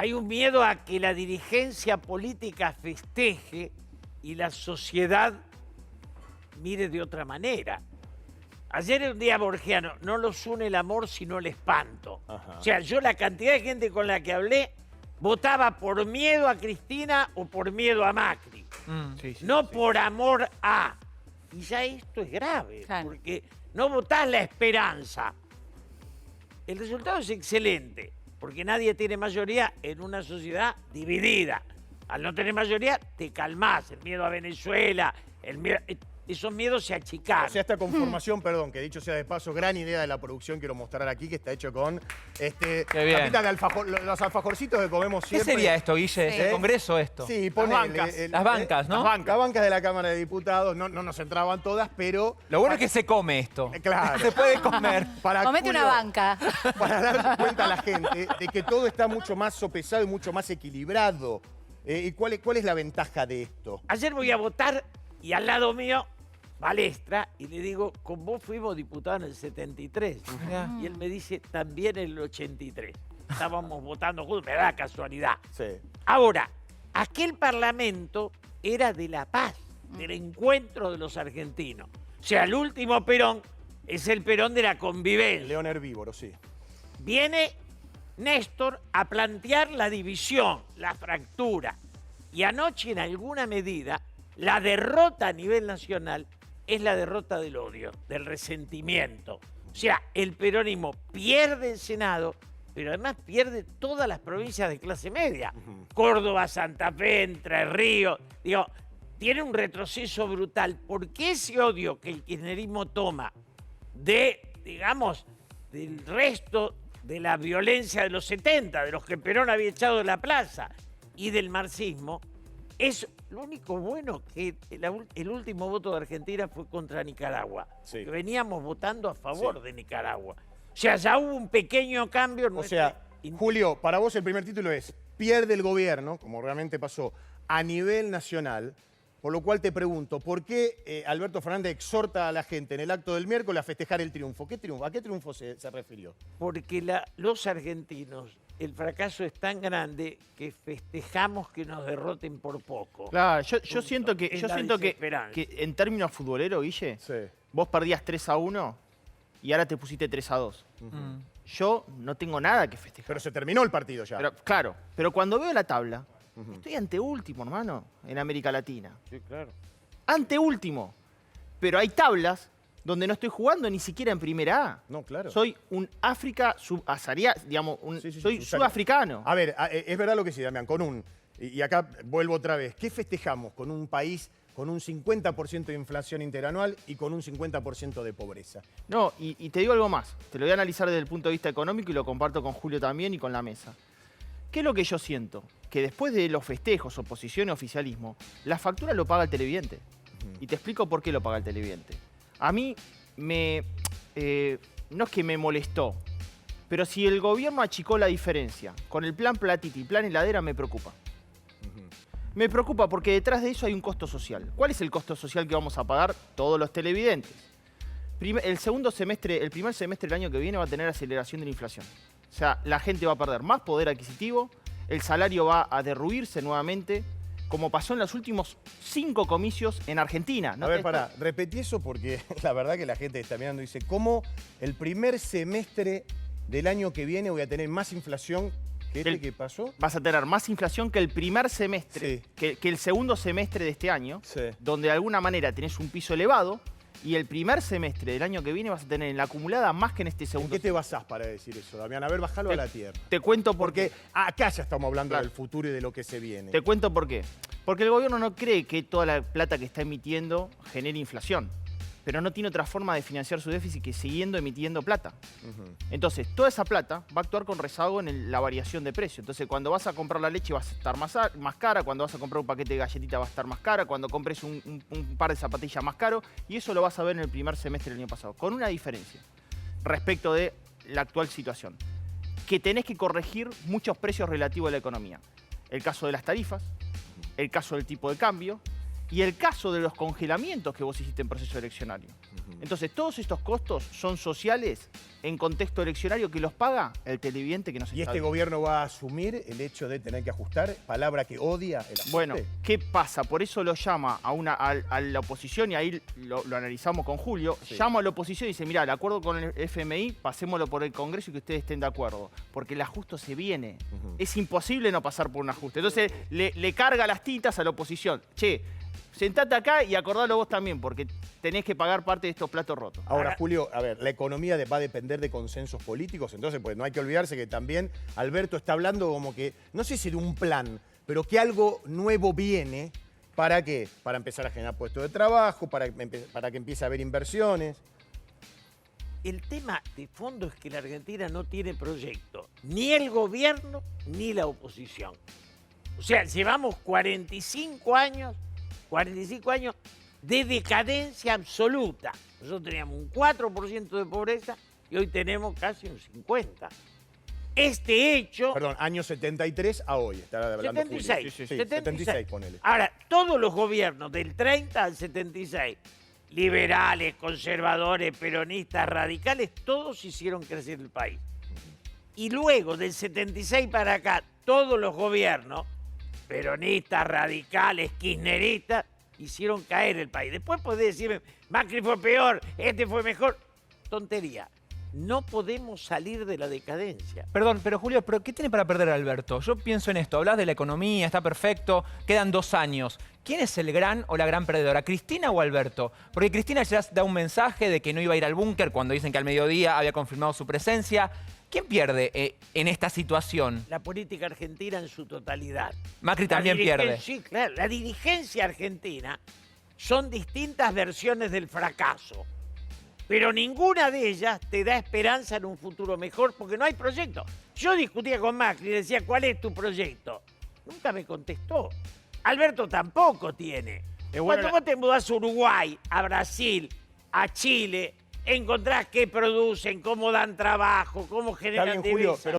Hay un miedo a que la dirigencia política festeje y la sociedad mire de otra manera. Ayer era un día borgiano, no los une el amor sino el espanto. Ajá. O sea, yo la cantidad de gente con la que hablé votaba por miedo a Cristina o por miedo a Macri. No por amor a. Y ya esto es grave, Claro. porque no votás la esperanza. El resultado es excelente, porque nadie tiene mayoría en una sociedad dividida. Al no tener mayoría, te calmás. El miedo a Venezuela, esos miedos se achican. O sea, esta conformación, perdón, que dicho sea de paso, gran idea de la producción, quiero mostrar aquí, que está hecho con Qué bien. tapita de alfajor, los alfajorcitos que comemos ¿Qué siempre. sería esto, Guille? Sí. ¿Es el Congreso esto? Sí, pone Las bancas, ¿no? Las bancas de la Cámara de Diputados, no nos entraban todas, pero... Lo bueno es que se come esto. Claro. Se puede comer. Comete una banca. Para dar cuenta a la gente de que todo está mucho más sopesado y mucho más equilibrado. ¿Y cuál es la ventaja de esto? Ayer voy a votar y al lado mío, Balestra, y le digo, con vos fuimos diputados en el 73. Mirá. Y él me dice, también en el 83. Estábamos votando juntos, me da casualidad. Sí. Ahora, aquel parlamento era de la paz, del encuentro de los argentinos. O sea, el último Perón es el Perón de la convivencia. León herbívoro, sí. Viene Néstor a plantear la división, la fractura. Y anoche, en alguna medida, la derrota a nivel nacional es la derrota del odio, del resentimiento. O sea, el peronismo pierde el Senado, pero además pierde todas las provincias de clase media. Córdoba, Santa Fe, Entre Ríos. Digo, tiene un retroceso brutal. Porque ese odio que el kirchnerismo toma de, digamos, del resto de la violencia de los 70, de los que Perón había echado de la plaza, y del marxismo, es lo único bueno que el último voto de Argentina fue contra Nicaragua. Sí. Que veníamos votando a favor Sí. de Nicaragua. O sea, ya hubo un pequeño cambio. En O sea, Julio, para vos el primer título es pierde el gobierno, como realmente pasó, a nivel nacional, por lo cual te pregunto, ¿por qué Alberto Fernández exhorta a la gente en el acto del miércoles a festejar el triunfo? ¿Qué triunfo? ¿A qué triunfo se refirió? Porque los argentinos, el fracaso es tan grande que festejamos que nos derroten por poco. Claro, yo Punto. siento que, Es yo la siento que desesperanza. en términos futboleros, Guille, Sí. vos perdías 3-1 y ahora te pusiste 3-2. Yo no tengo nada que festejar. Pero se terminó el partido ya. Claro, pero cuando veo la tabla, estoy anteúltimo, hermano, en América Latina. Sí, claro. Anteúltimo. Pero hay tablas donde no estoy jugando ni siquiera en primera A. No, claro. Soy un África subasaria, digamos, Sí, sí, soy subsahariano. sudafricano. A ver, es verdad lo que sí, Damián, y acá vuelvo otra vez, ¿qué festejamos con un país con un 50% de inflación interanual y con un 50% de pobreza? No, y te digo algo más. Te lo voy a analizar desde el punto de vista económico y lo comparto con Julio también y con la mesa. ¿Qué es lo que yo siento? Que después de los festejos, oposición y oficialismo, la factura lo paga el televidente. Y te explico por qué lo paga el televidente. A mí no es que me molestó, pero si el gobierno achicó la diferencia con el plan platita y plan heladera, me preocupa. Me preocupa porque detrás de eso hay un costo social. ¿Cuál es el costo social que vamos a pagar todos los televidentes? El primer semestre del año que viene va a tener aceleración de la inflación. O sea, la gente va a perder más poder adquisitivo, el salario va a derruirse nuevamente, como pasó en los últimos 5 comicios en Argentina. A ver, pará, repetí eso porque la verdad que la gente está mirando y dice, ¿cómo el primer semestre del año que viene voy a tener más inflación que este que pasó? Vas a tener más inflación que el primer semestre, Sí. que el segundo semestre de este año, Sí. donde de alguna manera tenés un piso elevado, y el primer semestre del año que viene vas a tener en la acumulada más que en este ¿En segundo qué te basás para decir eso, Damián? A ver, bajalo a la tierra. Te cuento por qué. Porque acá ya estamos hablando Claro. del futuro y de lo que se viene. Te cuento por qué. Porque el gobierno no cree que toda la plata que está emitiendo genere inflación. Pero no tiene otra forma de financiar su déficit que siguiendo emitiendo plata. Entonces, toda esa plata va a actuar con rezago en la variación de precio. Entonces, cuando vas a comprar la leche va a estar más cara, cuando vas a comprar un paquete de galletitas va a estar más cara, cuando compres un par de zapatillas más caro, y eso lo vas a ver en el primer semestre del año pasado, con una diferencia respecto de la actual situación, que tenés que corregir muchos precios relativos a la economía. El caso de las tarifas, el caso del tipo de cambio, y el caso de los congelamientos que vos hiciste en proceso eleccionario. Entonces, todos estos costos son sociales en contexto eleccionario que los paga el televidente que nos está ¿Y este viendo. gobierno va a asumir el hecho de tener que ajustar? Palabra que odia el ajuste. Bueno, ¿qué pasa? Por eso lo llama a la oposición y ahí lo analizamos con Julio. Sí. Llama a la oposición y dice, mira, el acuerdo con el FMI, pasémoslo por el Congreso y que ustedes estén de acuerdo. Porque el ajuste se viene. Es imposible no pasar por un ajuste. Entonces le carga las tintas a la oposición. Che, sentate acá y acordalo vos también, porque tenés que pagar parte de estos platos rotos. Ahora, Julio, a ver, la economía va a depender de consensos políticos, entonces pues no hay que olvidarse que también Alberto está hablando como que, no sé si de un plan, pero que algo nuevo viene. ¿Para qué? Para empezar a generar puestos de trabajo, para que empiece a haber inversiones. El tema de fondo es que la Argentina no tiene proyecto, ni el gobierno ni la oposición. O sea, llevamos 45 años de decadencia absoluta. Nosotros teníamos un 4% de pobreza y hoy tenemos casi un 50%. Este hecho... Perdón, año 73 a hoy, está hablando 76, Julio. Sí, 76. 76, ponele. Ahora, todos los gobiernos del 30 al 76, liberales, conservadores, peronistas, radicales, todos hicieron crecer el país. Y luego, del 76 para acá, todos los gobiernos, peronistas, radicales, kirchneristas, hicieron caer el país. Después podés decirme, Macri fue peor, este fue mejor. Tontería. No podemos salir de la decadencia. Perdón, pero Julio, ¿pero qué tiene para perder Alberto? Yo pienso en esto, hablas de la economía, está perfecto, quedan 2 años. ¿Quién es el gran o la gran perdedora, Cristina o Alberto? Porque Cristina ya da un mensaje de que no iba a ir al búnker cuando dicen que al mediodía había confirmado su presencia. ¿Quién pierde en esta situación? La política argentina en su totalidad. Macri La también pierde. Sí, claro. La dirigencia argentina son distintas versiones del fracaso. Pero ninguna de ellas te da esperanza en un futuro mejor porque no hay proyecto. Yo discutía con Macri y decía, ¿cuál es tu proyecto? Nunca me contestó. Alberto tampoco tiene. Cuando vos te mudás a Uruguay, a Brasil, a Chile, encontrás qué producen, cómo dan trabajo, cómo generan Está bien, Julio, divisas. pero